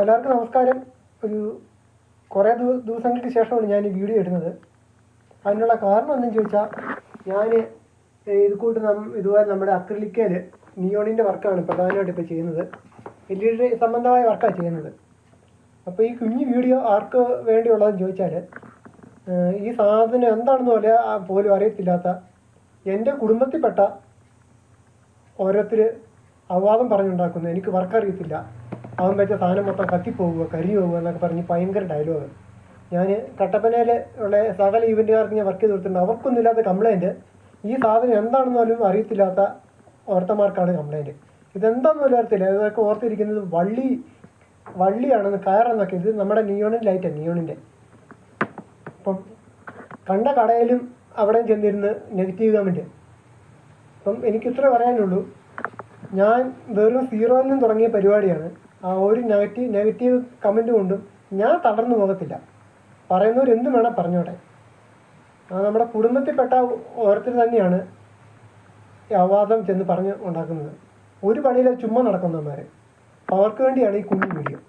എല്ലാവർക്കും നമസ്കാരം. ഒരു കുറേ ദിവസങ്ങൾക്ക് ശേഷമാണ് ഞാൻ ഈ വീഡിയോ ഇടുന്നത്. അതിനുള്ള കാരണം എന്തെന്ന് ചോദിച്ചാൽ, ഞാൻ ഇതുപോലെ നമ്മുടെ അക്രിലിക്കയിൽ നിയോണിൻ്റെ വർക്കാണ് പ്രധാനമായിട്ട് ഇപ്പോൾ ചെയ്യുന്നത്. LED സംബന്ധമായ വർക്കാണ് ചെയ്യുന്നത്. അപ്പോൾ ഈ കുഞ്ഞു വീഡിയോ ആർക്ക് വേണ്ടിയുള്ളതെന്ന് ചോദിച്ചാൽ, ഈ സാധനം എന്താണെന്ന് പോലും അറിയത്തില്ലാത്ത എൻ്റെ കുടുംബത്തിൽപ്പെട്ട ഓരോരുത്തർ അപവാദം പറഞ്ഞുണ്ടാക്കുന്നു. എനിക്ക് വർക്ക് അറിയത്തില്ല, അവൻ വെച്ച സാധനം മൊത്തം കത്തിപ്പോവുക, കരിഞ്ഞു പോകുക എന്നൊക്കെ പറഞ്ഞ് ഭയങ്കര ഡയലോഗ്. ഞാൻ കട്ടപ്പനയിൽ ഉള്ള സകല ഇവൻറ്റുകാർക്ക് ഞാൻ വർക്ക് ചെയ്ത് കൊടുത്തിട്ടുണ്ട്. അവർക്കൊന്നും ഇല്ലാത്ത കംപ്ലയിൻറ്റ് ഈ സാധനം എന്താണെന്ന് പോലും അറിയത്തില്ലാത്ത ഓർത്തമാർക്കാണ് കംപ്ലയിൻറ്റ്. ഇതെന്താണെന്ന് പോലും അറിയത്തില്ല. ഇതൊക്കെ ഓർത്തിരിക്കുന്നത് വള്ളിയാണെന്ന്, കയറെന്നൊക്കെ. ഇത് നമ്മുടെ നിയോണിൻ്റെ ലൈറ്റാണ്, നിയോണിൻ്റെ. അപ്പം കണ്ട കടയിലും അവിടെയും ചെന്നിരുന്ന് നെഗറ്റീവ് കമൻറ്റ്. അപ്പം എനിക്കിത്ര പറയാനുള്ളൂ, ഞാൻ വെറും 0-ൽ നിന്നും തുടങ്ങിയ പരിപാടിയാണ്. ആ ഒരു നെഗറ്റീവ് കമൻറ്റ് കൊണ്ടും ഞാൻ തളർന്നു പോകത്തില്ല. പറയുന്നവർ എന്തും വേണം പറഞ്ഞോട്ടെ. നമ്മുടെ കുടുംബത്തിൽപ്പെട്ട ഓരോരുത്തർ തന്നെയാണ് ഈ അവാദം ചെന്ന് പറഞ്ഞ് ഉണ്ടാക്കുന്നത്. ഒരു പണിയിലെ ചുമ്മാ നടക്കുന്നവന്മാർ. അവർക്ക് വേണ്ടിയാണ് ഈ കുഞ്ഞു വീഡിയോ.